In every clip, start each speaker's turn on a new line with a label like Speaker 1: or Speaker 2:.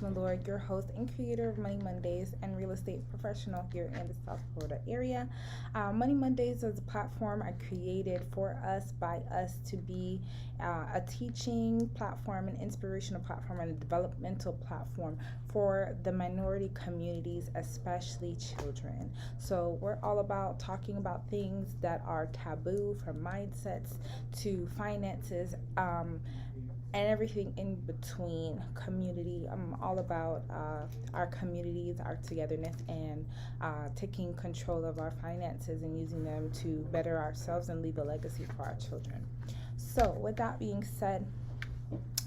Speaker 1: Milord, your host and creator of Money Mondays and real estate professional here in the South Florida area. Money Mondays is a platform I created for us by us to be a teaching platform, an inspirational platform, and a developmental platform for the minority communities, especially children. So we're all about talking about things that are taboo, from mindsets to finances. And everything in between. Community. I'm all about our communities, our togetherness, and taking control of our finances and using them to better ourselves and leave a legacy for our children. So, with that being said,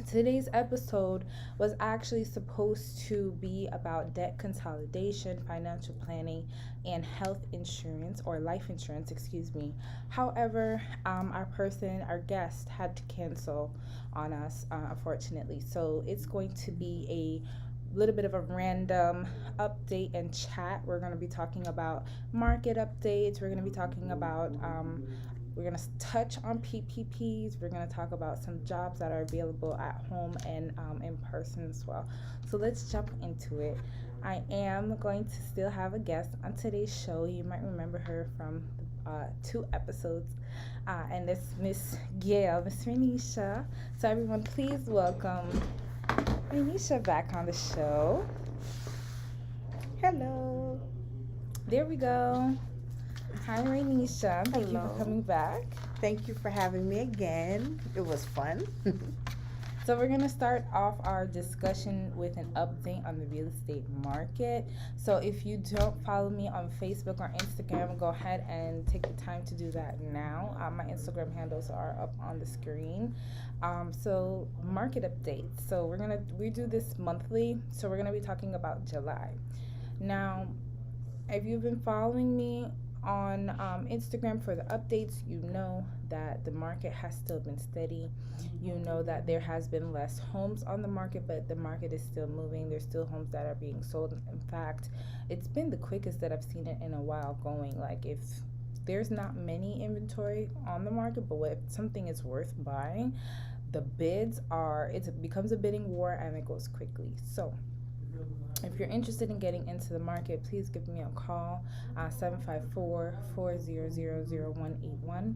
Speaker 1: today's episode was actually supposed to be about debt consolidation, financial planning, and health insurance or life insurance, excuse me. However, our guest, had to cancel on us, unfortunately. So it's going to be a little bit of a random update and chat. We're going to be talking about market updates. We're going to be talking about we're going to touch on PPPs. We're going to talk about some jobs that are available at home and in person as well. So let's jump into it. I am going to still have a guest on today's show. You might remember her from 2 episodes. And this Miss Gail, Miss Renisha. So everyone, please welcome Renisha back on the show. Hello. There we go. Hi, Renisha. Thank you for coming back.
Speaker 2: Thank you for having me again. It was fun.
Speaker 1: So we're going to start off our discussion with an update on the real estate market. So if you don't follow me on Facebook or Instagram, go ahead and take the time to do that now. My Instagram handles are up on the screen. So market updates. So we do this monthly. So we're going to be talking about July. Now, if you've been following me on Instagram for the updates, you know that the market has still been steady. You know that there has been less homes on the market, but the market is still moving. There's still homes that are being sold. In fact, it's been the quickest that I've seen it in a while going. Like, if there's not many inventory on the market, but if something is worth buying, it becomes a bidding war and it goes quickly. So if you're interested in getting into the market, please give me a call, 754-400-0181.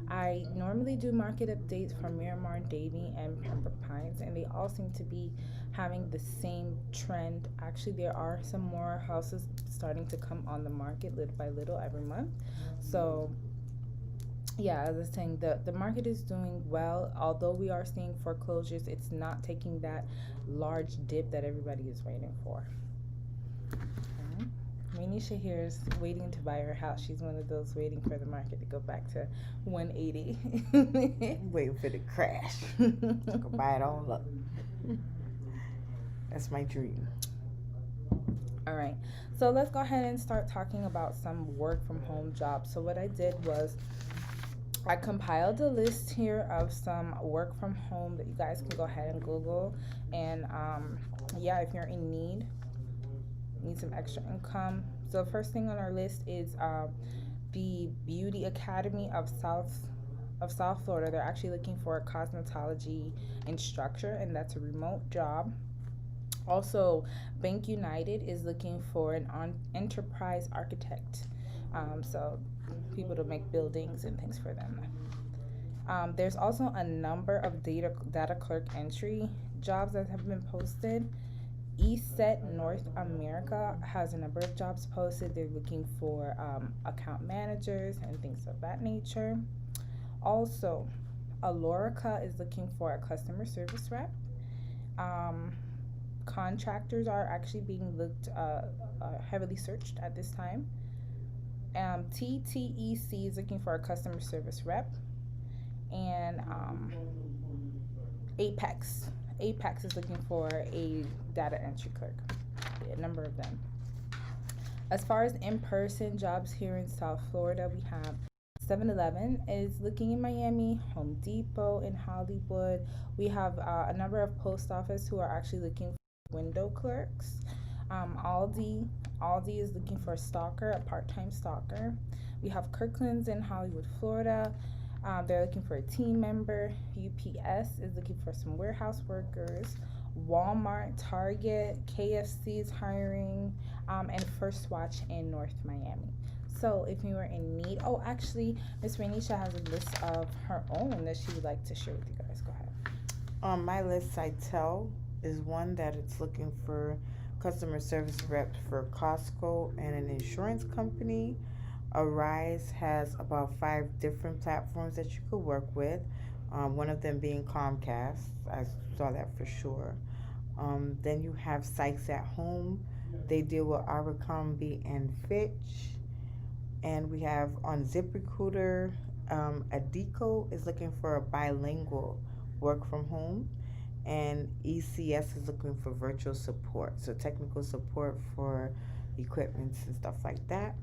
Speaker 1: I normally do market updates for Miramar, Davie, and Pembroke Pines, and they all seem to be having the same trend. Actually, there are some more houses starting to come on the market little by little every month. So as I was saying, the market is doing well. Although we are seeing foreclosures, it's not taking that large dip that everybody is waiting for. Okay. Renisha here is waiting to buy her house. She's one of those waiting for the market to go back to 180.
Speaker 2: Waiting for the crash. Go buy it all up. That's my dream.
Speaker 1: All right. So let's go ahead and start talking about some work from home jobs. So what I did was I compiled a list here of some work from home that you guys can go ahead and Google. And if you're in need some extra income. So first thing on our list is the Beauty Academy of South Florida. They're actually looking for a cosmetology instructor, and that's a remote job. Also, Bank United is looking for an enterprise architect. So people to make buildings and things for them. There's also a number of data clerk entry jobs that have been posted. ESET North America has a number of jobs posted. They're looking for account managers and things of that nature. Also, Alorica is looking for a customer service rep. Contractors are actually being looked heavily searched at this time. TTEC is looking for a customer service rep, and Apex is looking for a data entry clerk. A number of them. As far as in-person jobs here in South Florida, we have 7-Eleven is looking in Miami, Home Depot in Hollywood. We have a number of post office who are actually looking for window clerks. Aldi is looking for a stalker, a part-time stalker. We have Kirkland's in Hollywood, Florida. They're looking for a team member. UPS is looking for some warehouse workers. Walmart, Target, KFC is hiring, and First Watch in North Miami. So if you are in need, oh, actually, Miss Rainisha has a list of her own that she would like to share with you guys. Go ahead.
Speaker 2: On my list, Cytel is one that it's looking for customer service reps for Costco and an insurance company. Arise has about 5 different platforms that you could work with. One of them being Comcast. I saw that for sure. Then you have Sykes at Home. They deal with Abercrombie and Fitch. And we have on ZipRecruiter, Adico is looking for a bilingual work from home. And ECS is looking for virtual support, so technical support for equipments and stuff like that.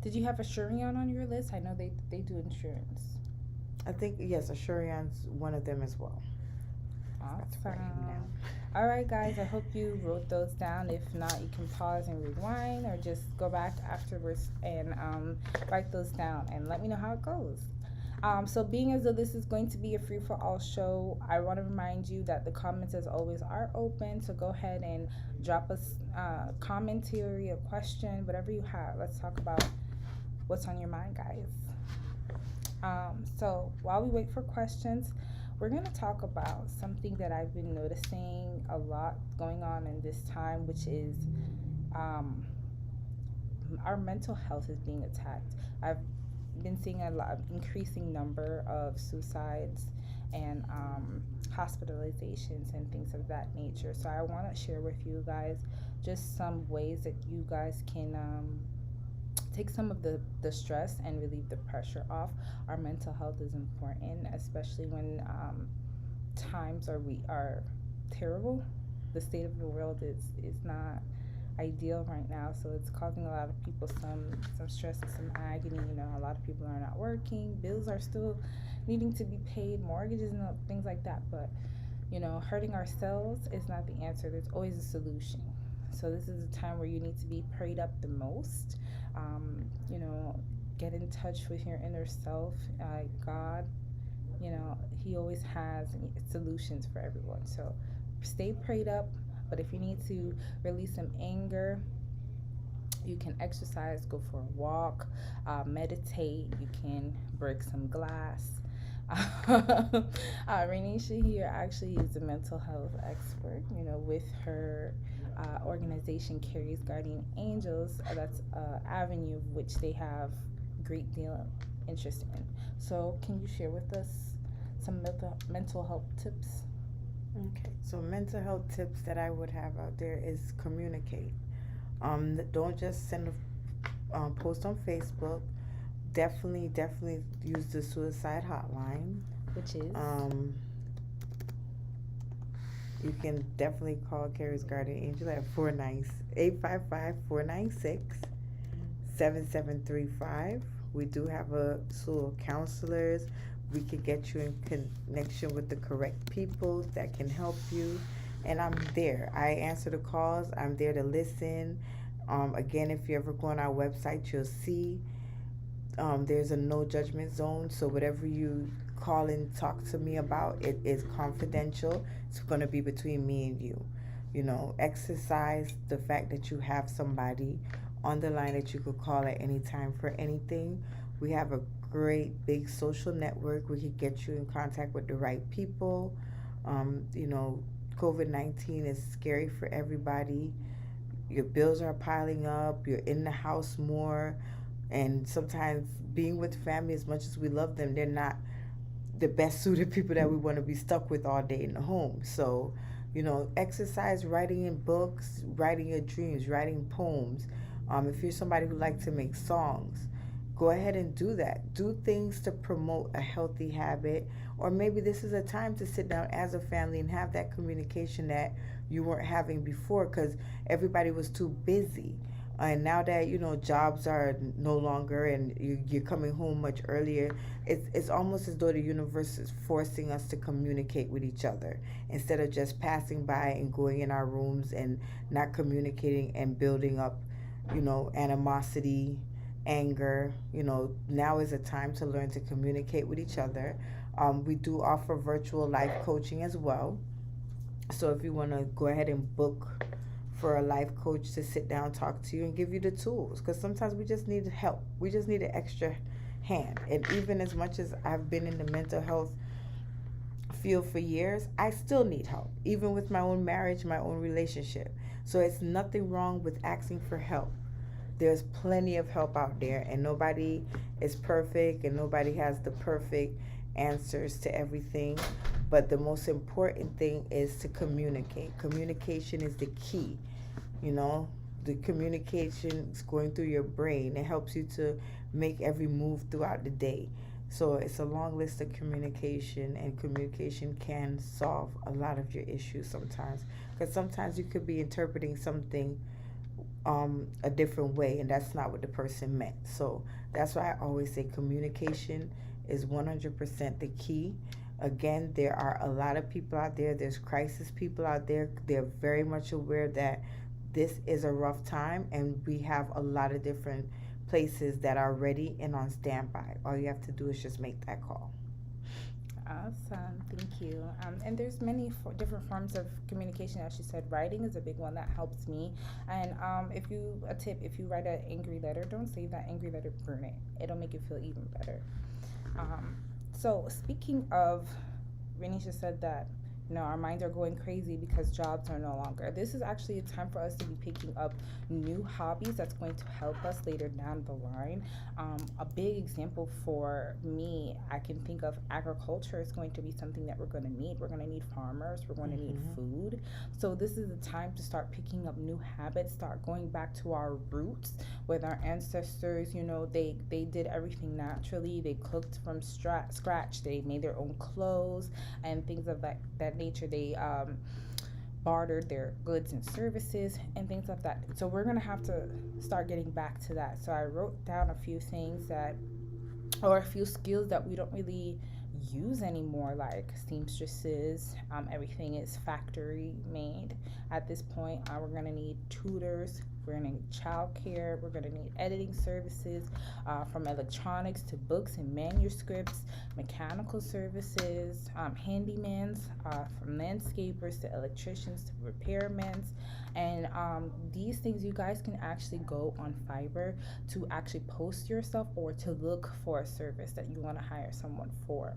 Speaker 1: Did you have Assurion on your list? I know they do insurance.
Speaker 2: I think, yes, Assurion's one of them as well.
Speaker 1: Awesome. All right, guys, I hope you wrote those down. If not, you can pause and rewind or just go back afterwards and write those down and let me know how it goes. So being as though this is going to be a free-for-all show, I want to remind you that the comments, as always, are open. So go ahead and drop us a commentary, a question, whatever you have. Let's talk about what's on your mind, guys. So while we wait for questions, we're going to talk about something that I've been noticing a lot going on in this time, which is our mental health is being attacked. I've been seeing a lot of increasing number of suicides and hospitalizations and things of that nature. So I want to share with you guys just some ways that you guys can take some of the stress and relieve the pressure off. Our mental health is important, especially when times are terrible. The state of the world is not ideal right now, so it's causing a lot of people some stress and some agony. You know, a lot of people are not working, bills are still needing to be paid, mortgages and things like that. But you know, hurting ourselves is not the answer. There's always a solution. So this is a time where you need to be prayed up the most. You know, get in touch with your inner self. God, you know, He always has solutions for everyone. So stay prayed up. But if you need to release some anger, you can exercise, go for a walk, meditate. You can break some glass. Renisha here actually is a mental health expert. You know, with her organization Carrie's Guardian Angels, that's an avenue of which they have great deal of interest in. So can you share with us some mental health tips?
Speaker 2: Okay, so mental health tips that I would have out there is communicate. Don't just send a post on Facebook. Definitely use the suicide hotline,
Speaker 1: which is
Speaker 2: you can definitely call Carrie's Guardian Angel at 855-496-7735. We do have a slew of counselors. We can get you in connection with the correct people that can help you. And I'm there. I answer the calls. I'm there to listen. Again, if you ever go on our website, you'll see there's a no judgment zone. So whatever you call and talk to me about, it is confidential. It's going to be between me and you. You know, exercise the fact that you have somebody on the line that you could call at any time for anything. We have a great big social network. We could get you in contact with the right people. You know, COVID-19 is scary for everybody. Your bills are piling up. You're in the house more. And sometimes being with family, as much as we love them, they're not the best suited people that we want to be stuck with all day in the home. So, you know, exercise, writing in books, writing your dreams, writing poems. If you're somebody who likes to make songs, go ahead and do that. Do things to promote a healthy habit. Or maybe this is a time to sit down as a family and have that communication that you weren't having before because everybody was too busy. And now that, you know, jobs are no longer and you're coming home much earlier, it's almost as though the universe is forcing us to communicate with each other instead of just passing by and going in our rooms and not communicating and building up, you know, animosity anger. Now is a time to learn to communicate with each other. We do offer virtual life coaching as well. So if you want to go ahead and book for a life coach to sit down, talk to you, and give you the tools, because sometimes we just need help. We just need an extra hand. And even as much as I've been in the mental health field for years, I still need help, even with my own marriage, my own relationship. So it's nothing wrong with asking for help. There's plenty of help out there, and nobody is perfect, and nobody has the perfect answers to everything. But the most important thing is to communicate. Communication is the key. The communication is going through your brain. It helps you to make every move throughout the day. So it's a long list of communication, and communication can solve a lot of your issues sometimes. Because sometimes you could be interpreting something a different way, and that's not what the person meant. So that's why I always say communication is 100% the key. Again, there are a lot of people out there. There's crisis people out there. They're very much aware that this is a rough time, and we have a lot of different places that are ready and on standby. All you have to do is just make that call.
Speaker 1: Awesome, thank you. And there's many different forms of communication. As you said, writing is a big one that helps me. And if you write an angry letter, don't save that angry letter, burn it. It'll make you feel even better. So speaking of, Renisha said that our minds are going crazy because jobs are no longer. This is actually a time for us to be picking up new hobbies that's going to help us later down the line. A big example for me, I can think of agriculture is going to be something that we're going to need. We're going to need farmers. We're going to need food. So this is the time to start picking up new habits, start going back to our roots with our ancestors. They did everything naturally. They cooked from scratch. They made their own clothes and things of that nature. They bartered their goods and services and things like that. So we're going to have to start getting back to that. So I wrote down a few things or a few skills that we don't really use anymore, like seamstresses. Everything is factory made at this point. We're going to need tutors. We're going to need childcare. We're going to need editing services, from electronics to books and manuscripts, mechanical services, handymans, from landscapers to electricians to repairmen. And these things, you guys can actually go on Fiverr to actually post yourself or to look for a service that you want to hire someone for.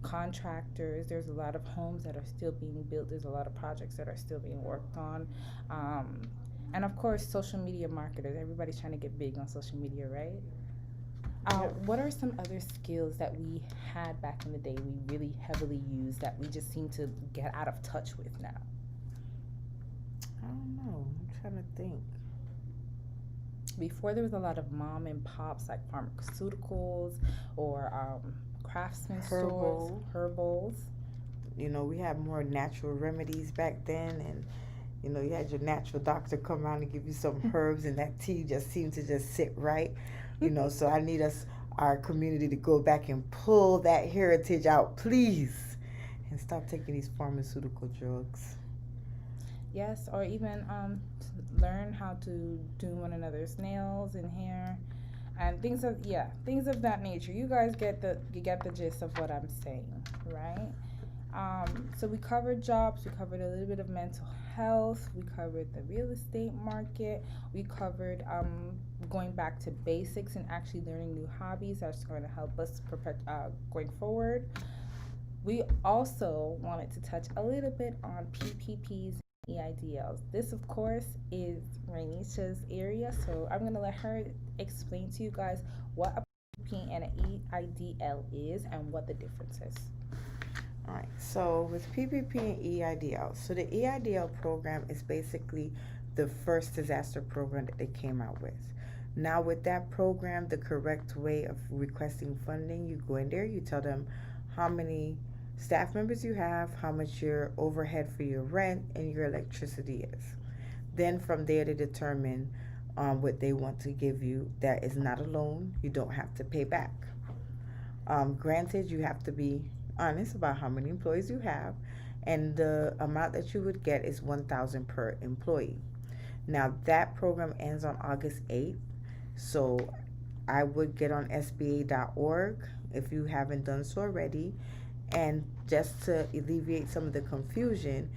Speaker 1: Contractors, there's a lot of homes that are still being built. There's a lot of projects that are still being worked on. And of course, social media marketers. Everybody's trying to get big on social media, right? What are some other skills that we had back in the day we really heavily used that we just seem to get out of touch with now?
Speaker 2: I don't know. I'm trying to think.
Speaker 1: Before, there was a lot of mom and pops, like pharmaceuticals or craftsman stores, herbals.
Speaker 2: We had more natural remedies back then, and you had your natural doctor come around and give you some herbs, and that tea just seemed to just sit right. So I need our community to go back and pull that heritage out, please, and stop taking these pharmaceutical drugs.
Speaker 1: Yes, or even learn how to do one another's nails and hair, and things of that nature. You guys get the gist of what I'm saying, right? So we covered jobs, we covered a little bit of mental health, we covered the real estate market, we covered going back to basics and actually learning new hobbies that's going to help us going forward. We also wanted to touch a little bit on PPPs and EIDLs. This, of course, is Renisha's area, so I'm going to let her explain to you guys what a PPP and an EIDL is and what the difference is.
Speaker 2: All right, so with PPP and EIDL, so the EIDL program is basically the first disaster program that they came out with. Now with that program, the correct way of requesting funding, you go in there, you tell them how many staff members you have, how much your overhead for your rent and your electricity is. Then from there they determine what they want to give you. That is not a loan, you don't have to pay back. Granted, you have to be honest about how many employees you have, and the amount that you would get is $1,000 per employee. Now that program ends on August 8th, so I would get on SBA.org if you haven't done so already. And just to alleviate some of the confusion,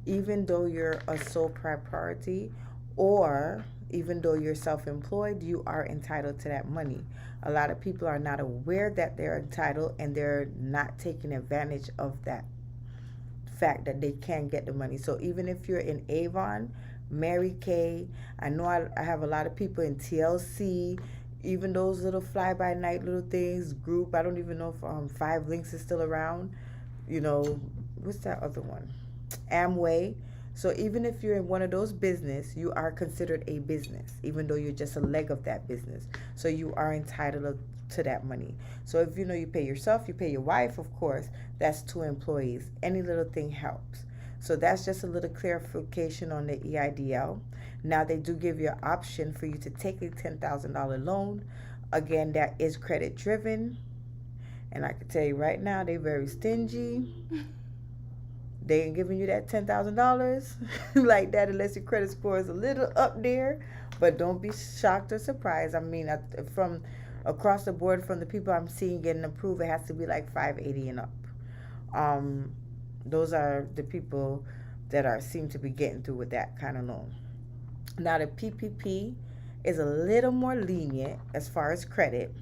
Speaker 2: even though you're a sole proprietor or even though you're self-employed, you are entitled to that money. A lot of people are not aware that they're entitled, and they're not taking advantage of that fact that they can get the money. So even if you're in Avon, Mary Kay, I know I have a lot of people in TLC, even those little fly-by-night little things, group, I don't even know if 5 Links is still around. You know, what's that other one? Amway. So even if you're in one of those business, you are considered a business, even though you're just a leg of that business. So you are entitled to that money. So if you know you pay yourself, you pay your wife, of course, that's 2 employees. Any little thing helps. So that's just a little clarification on the EIDL. Now they do give you an option for you to take a $10,000 loan. Again, that is credit driven. And I can tell you right now, they're very stingy. They ain't giving you that $10,000 like that unless your credit score is a little up there. But don't be shocked or surprised. I mean, from across the board, from the people I'm seeing getting approved, it has to be like 580 and up. Those are the people that seem to be getting through with that kind of loan. Now the PPP is a little more lenient as far as credit,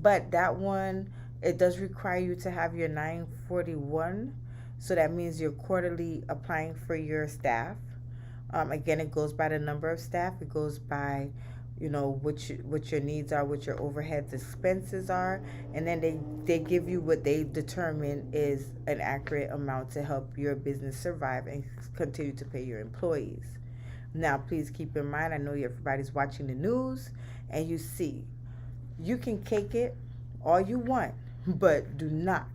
Speaker 2: but that one, it does require you to have your 941. So that means you're quarterly applying for your staff. Again, it goes by the number of staff. It goes by, you know, what your needs are, what your overhead expenses are, and then they give you what they determine is an accurate amount to help your business survive and continue to pay your employees. Now, please keep in mind, I know everybody's watching the news, and you see, you can cake it all you want, but do not,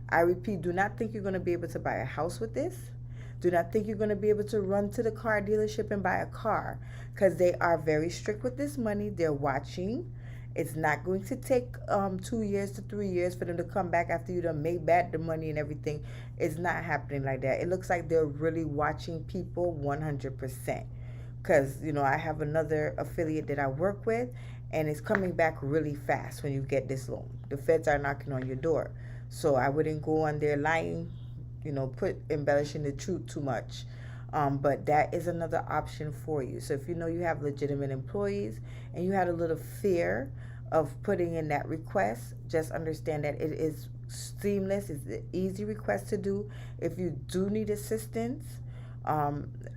Speaker 2: I repeat, do not think you're going to be able to buy a house with this. Do not think you're going to be able to run to the car dealership and buy a car, because they are very strict with this money. They're watching. It's not going to take 2 years to 3 years for them to come back after you done made back the money and everything. It's not happening like that. It looks like they're really watching people 100%. Because, you know, I have another affiliate that I work with, and it's coming back really fast when you get this loan. The feds are knocking on your door. So I wouldn't go on there lying, you know, embellishing the truth too much. But that is another option for you. So if you know you have legitimate employees and you had a little fear of putting in that request, just understand that it is seamless. It's an easy request to do. If you do need assistance,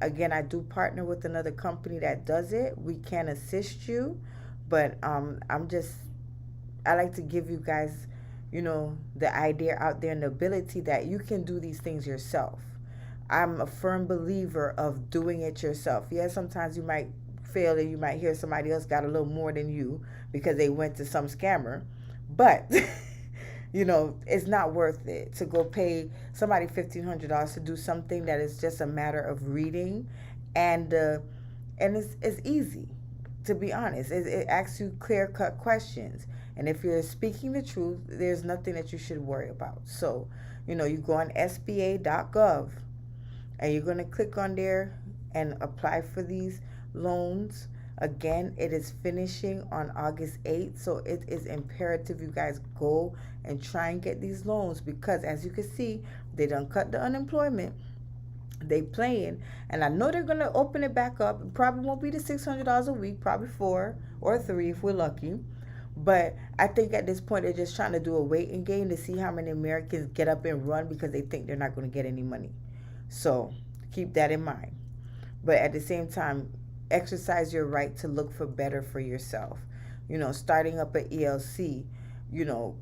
Speaker 2: again, I do partner with another company that does it. We can assist you, but I like to give you guys, you know, the idea out there and the ability that you can do these things yourself. I'm a firm believer of doing it yourself. Yeah, sometimes you might fail and you might hear somebody else got a little more than you because they went to some scammer. But, you know, it's not worth it to go pay somebody $1,500 to do something that is just a matter of reading. And it's easy, to be honest. It asks you clear-cut questions. And if you're speaking the truth, there's nothing that you should worry about. So, you know, you go on SBA.gov and you're going to click on there and apply for these loans. Again, it is finishing on August 8th. So it is imperative you guys go and try and get these loans, because as you can see, they done cut the unemployment. They playing, and I know they're going to open it back up. It probably won't be the $600 a week, probably 4 or 3 if we're lucky. But I think at this point, they're just trying to do a waiting game to see how many Americans get up and run because they think they're not going to get any money. So keep that in mind. But at the same time, exercise your right to look for better for yourself. You know, starting up an ELC, you know,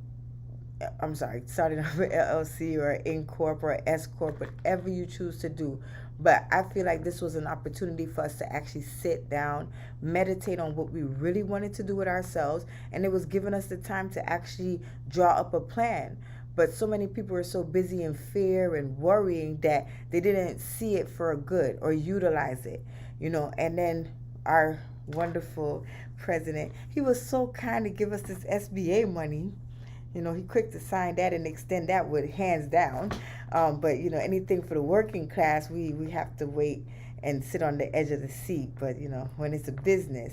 Speaker 2: starting up an LLC or an Inc Corp or an S Corp, whatever you choose to do. But I feel like this was an opportunity for us to actually sit down, meditate on what we really wanted to do with ourselves, and it was giving us the time to actually draw up a plan. But so many people were so busy in fear and worrying that they didn't see it for a good or utilize it, you know. And then our wonderful president, he was so kind to give us this SBA money. You know, he quick to sign that and extend that with hands down. But, you know, anything for the working class, we have to wait and sit on the edge of the seat. But, you know, when it's a business,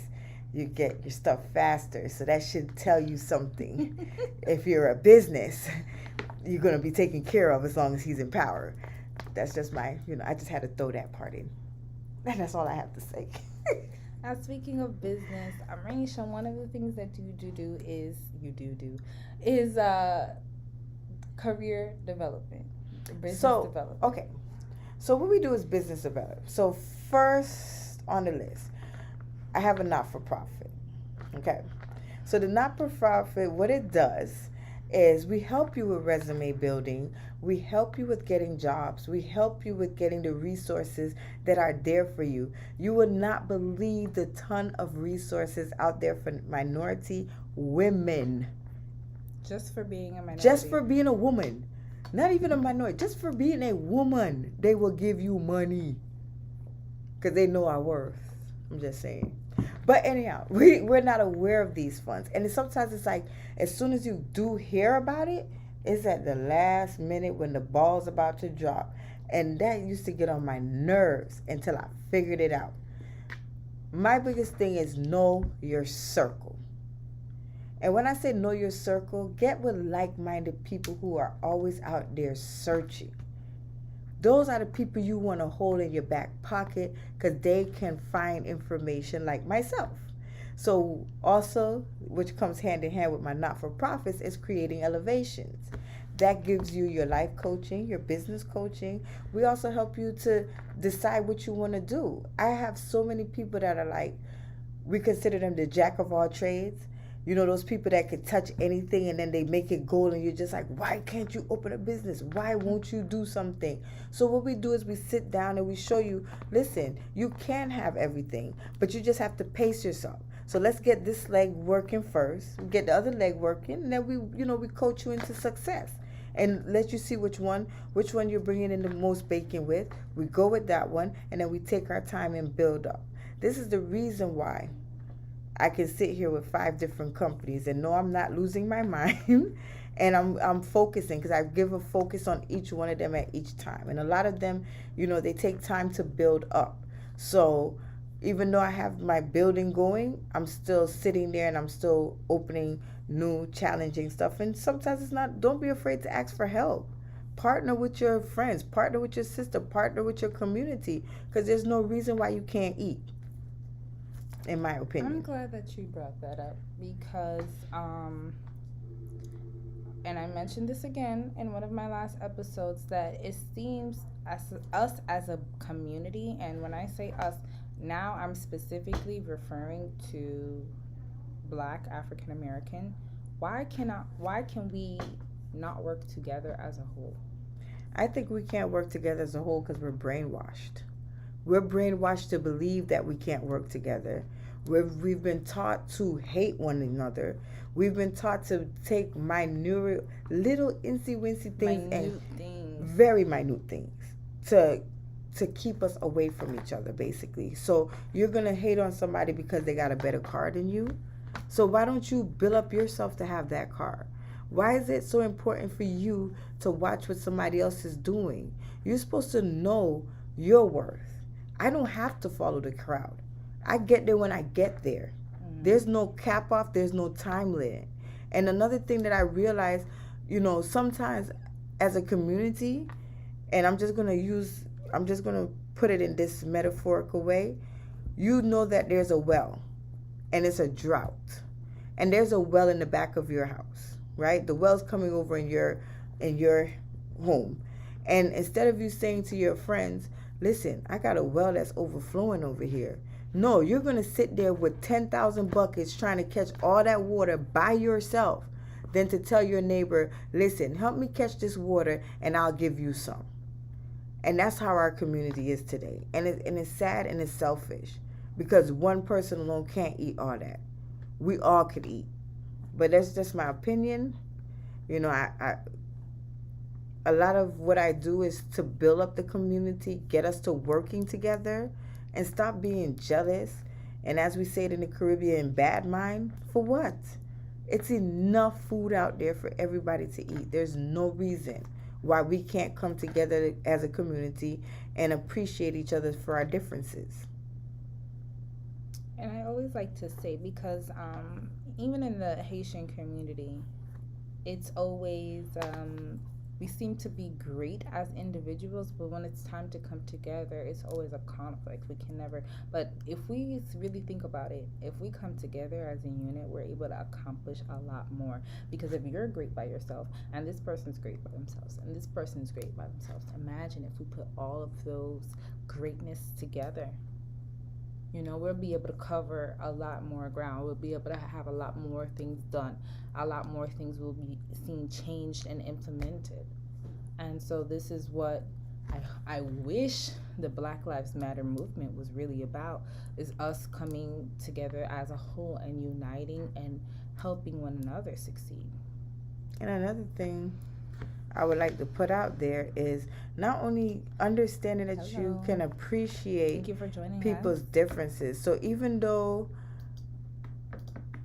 Speaker 2: you get your stuff faster. So that should tell you something. If you're a business, you're going to be taken care of as long as he's in power. That's just my, I just had to throw that part in. And that's all I have to say.
Speaker 1: Now, speaking of business, Ranisha, one of the things that you do is career development, business development.
Speaker 2: Okay. So what we do is business development. So first on the list, I have a not-for-profit. Okay. So the not-for-profit, what it does is we help you with resume building. We help you with getting jobs. We help you with getting the resources that are there for you. You would not believe the ton of resources out there for minority women.
Speaker 1: Just for being a minority.
Speaker 2: Just for being a woman. Not even a minority. Just for being a woman. They will give you money. Because they know our worth. I'm just saying. But anyhow, we're not aware of these funds. And sometimes it's like, as soon as you do hear about it, it's at the last minute when the ball's about to drop. And that used to get on my nerves until I figured it out. My biggest thing is know your circle. And when I say know your circle, get with like-minded people who are always out there searching. Those are the people you want to hold in your back pocket because they can find information like myself. So also, which comes hand in hand with my not-for-profits, is creating elevations. That gives you your life coaching, your business coaching. We also help you to decide what you want to do. I have so many people that are like, we consider them the jack of all trades. You know, those people that can touch anything and then they make it gold and you're just like, why can't you open a business? Why won't you do something? So what we do is we sit down and we show you, listen, you can have everything, but you just have to pace yourself. So let's get this leg working first, get the other leg working, and then we coach you into success and let you see which one you're bringing in the most bacon with. We go with that one, and then we take our time and build up. This is the reason why I can sit here with 5 different companies and know I'm not losing my mind, and I'm focusing because I give a focus on each one of them at each time. And a lot of them, they take time to build up. So even though I have my building going, I'm still sitting there and I'm still opening new, challenging stuff. And sometimes it's not, don't be afraid to ask for help. Partner with your friends, partner with your sister, partner with your community, because there's no reason why you can't eat. In my opinion.
Speaker 1: I'm glad that you brought that up because, and I mentioned this again in one of my last episodes, that it seems us as a community, and when I say us, now I'm specifically referring to Black African American. Why can we not work together as a whole?
Speaker 2: I think we can't work together as a whole because we're brainwashed. We're brainwashed to believe that we can't work together. We've been taught to hate one another. We've been taught to take minute, little incy-wincy things very minute things to keep us away from each other, basically. So you're going to hate on somebody because they got a better car than you. So why don't you build up yourself to have that car? Why is it so important for you to watch what somebody else is doing? You're supposed to know your worth. I don't have to follow the crowd. I get there when I get there. There's no cap off. There's no time limit. And another thing that I realized, sometimes as a community, and I'm just going to put it in this metaphorical way, that there's a well and it's a drought. And there's a well in the back of your house, right? The well's coming over in your home. And instead of you saying to your friends, listen, I got a well that's overflowing over here. No, you're going to sit there with 10,000 buckets trying to catch all that water by yourself than to tell your neighbor, listen, help me catch this water and I'll give you some. And that's how our community is today. And it's sad and it's selfish because one person alone can't eat all that. We all could eat. But that's just my opinion. A lot of what I do is to build up the community, get us to working together, and stop being jealous. And as we say it in the Caribbean, bad mind, for what? It's enough food out there for everybody to eat. There's no reason why we can't come together as a community and appreciate each other for our differences.
Speaker 1: And I always like to say, because even in the Haitian community, it's always we seem to be great as individuals, but when it's time to come together, it's always a conflict. We can never. But if we really think about it, if we come together as a unit, we're able to accomplish a lot more. Because if you're great by yourself, and this person's great by themselves, and this person's great by themselves, imagine if we put all of those greatness together. We'll be able to cover a lot more ground. We'll be able to have a lot more things done. A lot more things will be seen changed and implemented. And so this is what I wish the Black Lives Matter movement was really about, is us coming together as a whole and uniting and helping one another succeed.
Speaker 2: And another thing I would like to put out there is not only understanding that you
Speaker 1: Hello.
Speaker 2: can
Speaker 1: Thank
Speaker 2: appreciate
Speaker 1: you for joining
Speaker 2: people's
Speaker 1: us.
Speaker 2: differences. So even though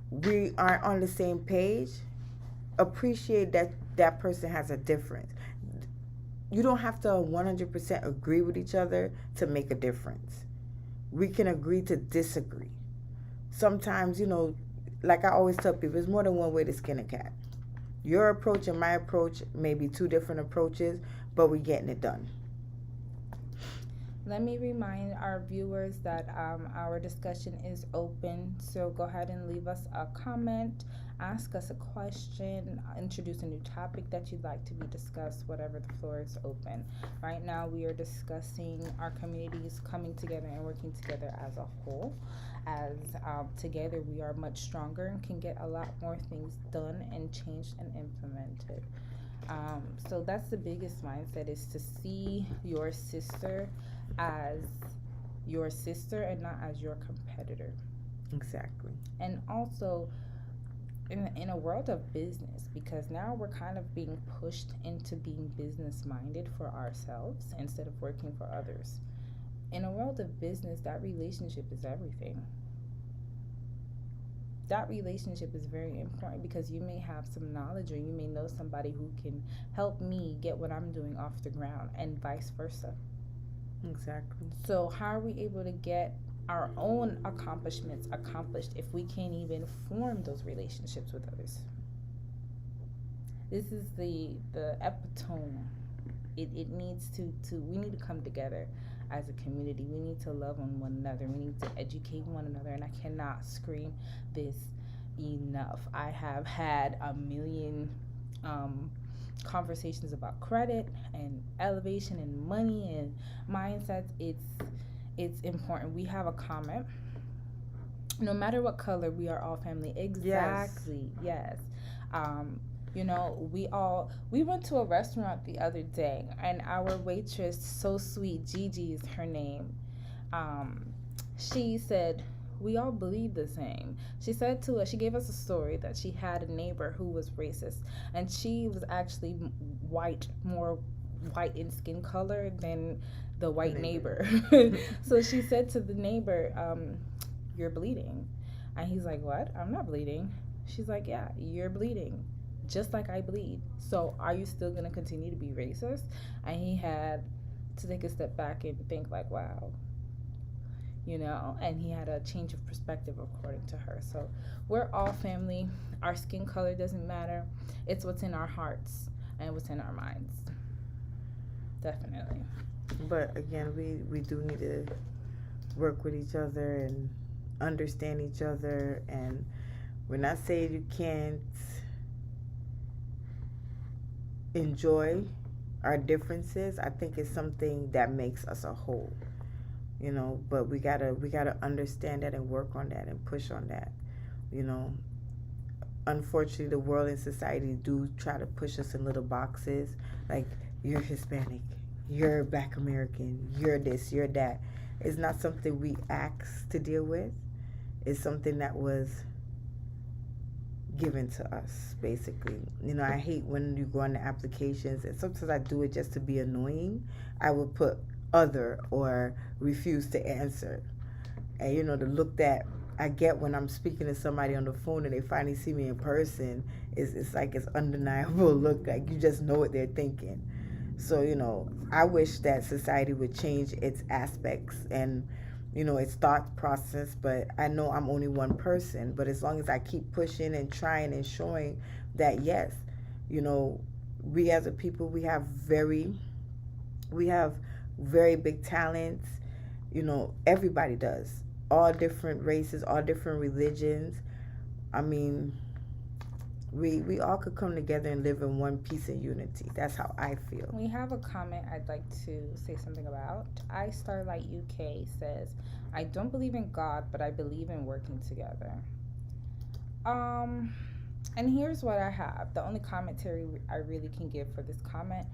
Speaker 2: we aren't on the same page, appreciate that that person has a difference. You don't have to 100% agree with each other to make a difference. We can agree to disagree. Sometimes, like I always tell people, there's more than one way to skin a cat. Your approach and my approach may be two different approaches, but we're getting it done.
Speaker 1: Let me remind our viewers that our discussion is open, so go ahead and leave us a comment, ask us a question, introduce a new topic that you'd like to be discussed, whatever. The floor is open. Right now we are discussing our communities coming together and working together as a whole. As together we are much stronger and can get a lot more things done and changed and implemented. So that's the biggest mindset, is to see your sister as your sister and not as your competitor.
Speaker 2: Exactly.
Speaker 1: And also in a world of business, because now we're kind of being pushed into being business minded for ourselves instead of working for others. In a world of business, that relationship is everything. That relationship is very important, because you may have some knowledge, or you may know somebody who can help me get what I'm doing off the ground, and vice versa.
Speaker 2: Exactly.
Speaker 1: So how are we able to get our own accomplishments accomplished if we can't even form those relationships with others? This is the epitome. It needs to we need to come together as a community. We need to love on one another. We need to educate one another, and I cannot scream this enough. I have had a million conversations about credit and elevation and money and mindsets. It's important. We have a comment. No matter what color, we are all family. Exactly. Yes. We went to a restaurant the other day, and our waitress, so sweet, Gigi is her name. She said, we all believe the same. She said to us, she gave us a story that she had a neighbor who was racist, and she was actually more white in skin color than the white neighbor. So she said to the neighbor, you're bleeding. And he's like, what? I'm not bleeding. She's like, yeah, you're bleeding, just like I bleed. So are you still going to continue to be racist? And he had to take a step back and think like, wow. And he had a change of perspective according to her. So we're all family. Our skin color doesn't matter. It's what's in our hearts and what's in our minds. Definitely.
Speaker 2: But again, we do need to work with each other and understand each other, and we're not saying you can't enjoy our differences. I think it's something that makes us a whole. But we gotta understand that and work on that and push on that. Unfortunately, the world and society do try to push us in little boxes, like you're Hispanic, you're Black American, you're this, you're that. It's not something we asked to deal with. It's something that was given to us, basically. I hate when you go on the applications, and sometimes I do it just to be annoying. I would put other or refuse to answer. And the look that I get when I'm speaking to somebody on the phone and they finally see me in person is it's like it's undeniable look, like you just know what they're thinking. So I wish that society would change its aspects and It's thought process, but I know I'm only one person. But as long as I keep pushing and trying and showing that yes, you know, we as a people we have very big talents. Everybody does. All different races, all different religions. I mean, we all could come together and live in one peace and unity. That's how I feel.
Speaker 1: We have a comment I'd like to say something about. I Starlight UK says, I don't believe in God, but I believe in working together. Um, and here's what I have. The only commentary I really can give for this comment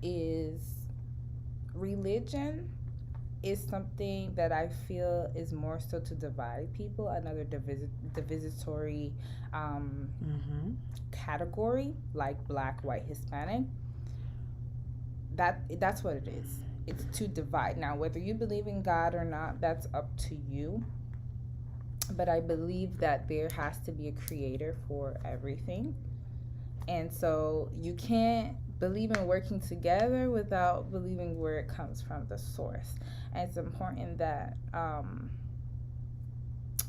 Speaker 1: is religion is something that I feel is more so to divide people, another divisory
Speaker 2: Mm-hmm.
Speaker 1: category like black, white, Hispanic. That's what it is. It's to divide. Now, whether you believe in God or not, that's up to you. But I believe that there has to be a creator for everything. And so you can't believe in working together without believing where it comes from, the source. And it's important that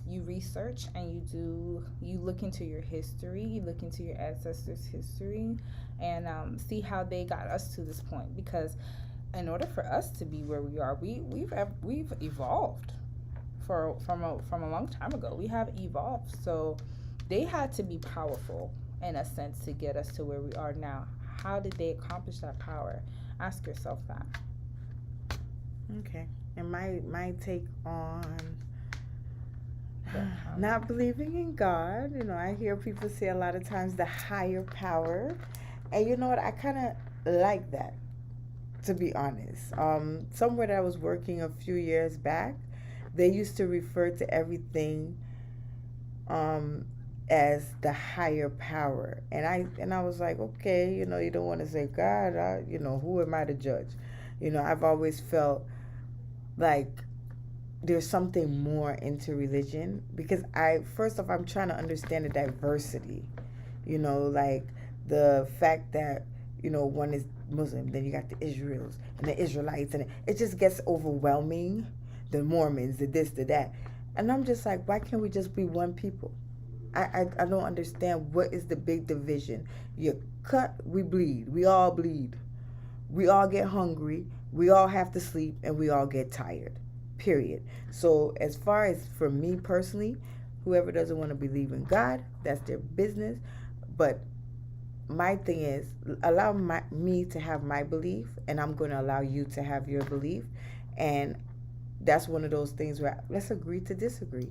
Speaker 1: you research and you look into your history, you look into your ancestors' history, and see how they got us to this point. Because in order for us to be where we are, we've evolved from a long time ago. We have evolved, so they had to be powerful in a sense to get us to where we are now. How did they accomplish that power? Ask yourself that.
Speaker 2: Okay. And my take on not believing in God, I hear people say a lot of times the higher power. And you know what? I kind of like that, to be honest. Somewhere that I was working a few years back, they used to refer to everything as the higher power. And I was like, okay, you don't want to say God, who am I to judge? I've always felt like there's something more into religion, because first off, I'm trying to understand the diversity, like the fact that one is Muslim, then you got the Israels and the Israelites, and it just gets overwhelming. The Mormons, the this, the that, and I'm just like, why can't we just be one people? I don't understand what is the big division. You cut, we bleed. We all bleed. We all get hungry. We all have to sleep, and we all get tired. Period. So as far as for me personally, whoever doesn't want to believe in God, that's their business. But my thing is, allow me to have my belief, and I'm going to allow you to have your belief. And that's one of those things where let's agree to disagree.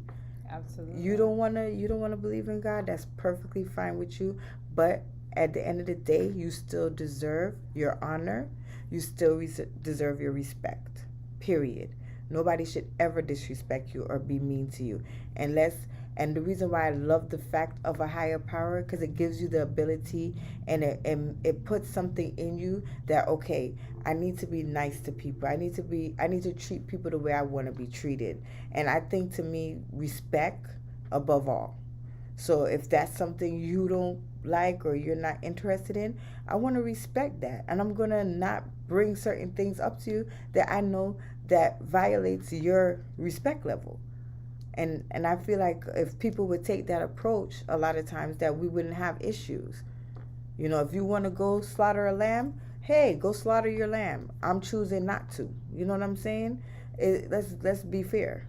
Speaker 1: Absolutely.
Speaker 2: You don't want to believe in God, that's perfectly fine with you, but at the end of the day, you still deserve your honor. You still deserve your respect. Period. Nobody should ever disrespect you or be mean to you. And the reason why I love the fact of a higher power, because it gives you the ability, and it puts something in you that, okay, I need to be nice to people. I need to treat people the way I want to be treated. And I think, to me, respect above all. So if that's something you don't like or you're not interested in, I want to respect that. And I'm going to not bring certain things up to you that I know that violates your respect level. And I feel like if people would take that approach, a lot of times that we wouldn't have issues. If you want to go slaughter a lamb, hey, go slaughter your lamb. I'm choosing not to. You know what I'm saying? Let's be fair.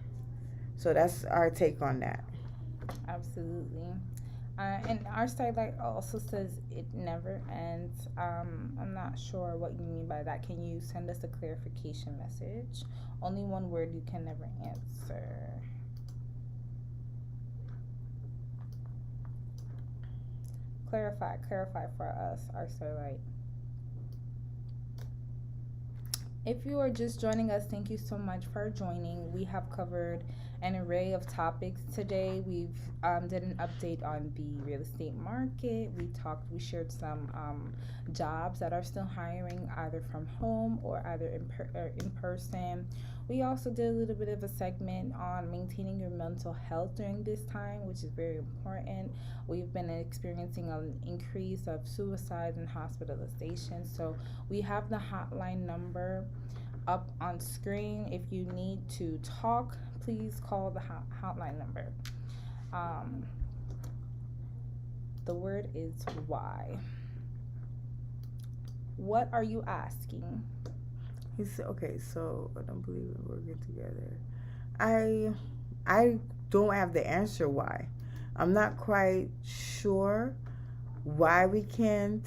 Speaker 2: So that's our take on that.
Speaker 1: Absolutely. And our starlight also says it never ends. I'm not sure what you mean by that. Can you send us a clarification message? Only one word you can never answer. Clarify for us, our starlight. If you are just joining us, thank you so much for joining. We have covered an array of topics today. We've did an update on the real estate market. We shared some jobs that are still hiring, either from home or either in person. We also did a little bit of a segment on maintaining your mental health during this time, which is very important. We've been experiencing an increase of suicides and hospitalizations, so we have the hotline number up on screen. If you need to talk, please call the hotline number. The word is why. What are you asking?
Speaker 2: He said, okay, so I don't believe in working together. I don't have the answer why. I'm not quite sure why we can't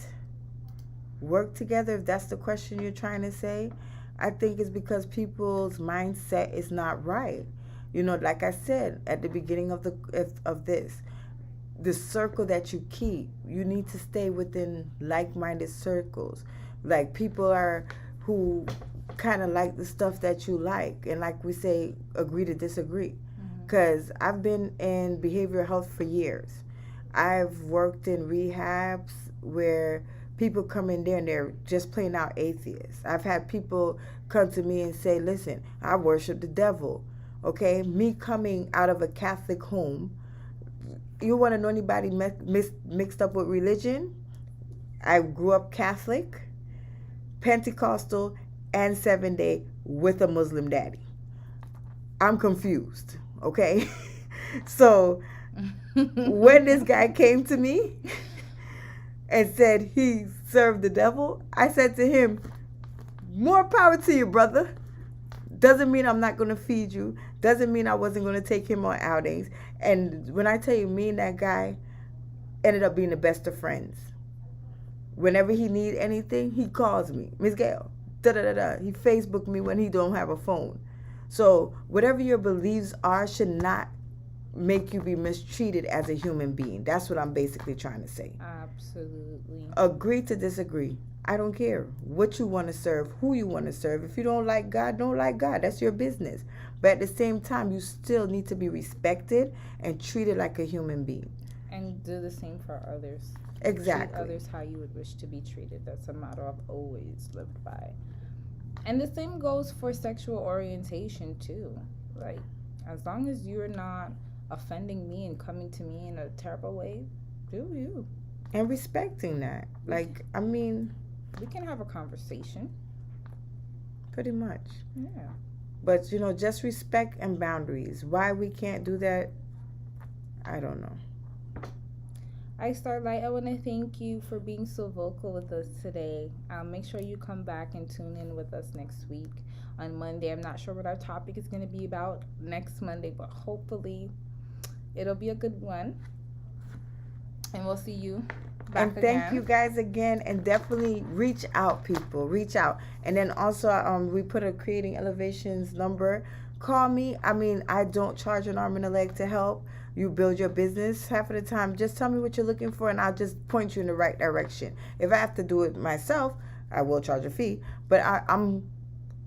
Speaker 2: work together, if that's the question you're trying to say. I think it's because people's mindset is not right. You know, like I said at the beginning of the circle that you keep, you need to stay within like-minded circles. Like people are who kind of like the stuff that you like, and like we say, agree to disagree. Because I've been in behavioral health for years. I've worked in rehabs where people come in there and they're just plain out atheists. I've had people come to me and say, listen, I worship the devil. Okay, me coming out of a Catholic home, you want to know anybody mixed up with religion? I grew up Catholic, Pentecostal, and 7-day with a Muslim daddy. I'm confused, okay? So when this guy came to me and said he served the devil, I said to him, more power to you, brother. Doesn't mean I'm not going to feed you. Doesn't mean I wasn't going to take him on outings. And when I tell you, me and that guy ended up being the best of friends. Whenever he need anything, he calls me. Miss Gail, da-da-da-da. He Facebook me when he don't have a phone. So whatever your beliefs are should not make you be mistreated as a human being. That's what I'm basically trying to say.
Speaker 1: Absolutely.
Speaker 2: Agree to disagree. I don't care what you want to serve, who you want to serve. If you don't like God, don't like God. That's your business. But at the same time, you still need to be respected and treated like a human being.
Speaker 1: And do the same for others.
Speaker 2: Exactly.
Speaker 1: Treat others how you would wish to be treated. That's a motto I've always lived by. And the same goes for sexual orientation too. Like, as long as you're not offending me and coming to me in a terrible way, do you.
Speaker 2: And respecting that. Like, I mean,
Speaker 1: we can have a conversation.
Speaker 2: Pretty much.
Speaker 1: Yeah.
Speaker 2: But, you know, just respect and boundaries. Why we can't do that, I don't know.
Speaker 1: Starlight, I want to thank you for being so vocal with us today. Make sure you come back and tune in with us next week on Monday. I'm not sure what our topic is going to be about next Monday, but hopefully it'll be a good one. And we'll see you back
Speaker 2: and thank you guys again, and definitely reach out, people. Reach out. And then also we put a Creating Elevations number. Call me. I mean, I don't charge an arm and a leg to help you build your business half of the time. Just tell me what you're looking for and I'll just point you in the right direction. If I have to do it myself, I will charge a fee, but I'm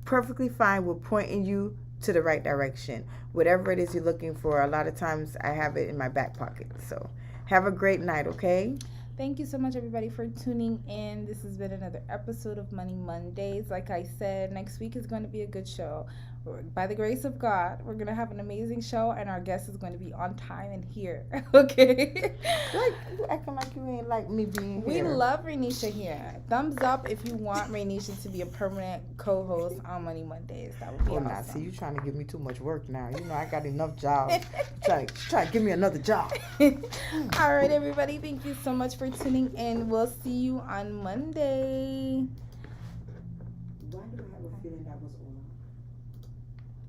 Speaker 2: perfectly fine with pointing you to the right direction. Whatever it is you're looking for, a lot of times I have it in my back pocket. So have a great night, okay?
Speaker 1: Thank you so much, everybody, for tuning in. This has been another episode of Money Mondays. Like I said, next week is going to be a good show. By the grace of God, we're going to have an amazing show, and our guest is going to be on time and here. Okay?
Speaker 2: Like, you acting like you ain't like me being here.
Speaker 1: We love Rainisha here. Thumbs up if you want Rainisha to be a permanent co-host on Money Mondays. That would be awesome.
Speaker 2: Now, see, you trying to give me too much work now. You know, I got enough jobs. try to give me another job.
Speaker 1: All right, everybody. Thank you so much for tuning in. We'll see you on Monday.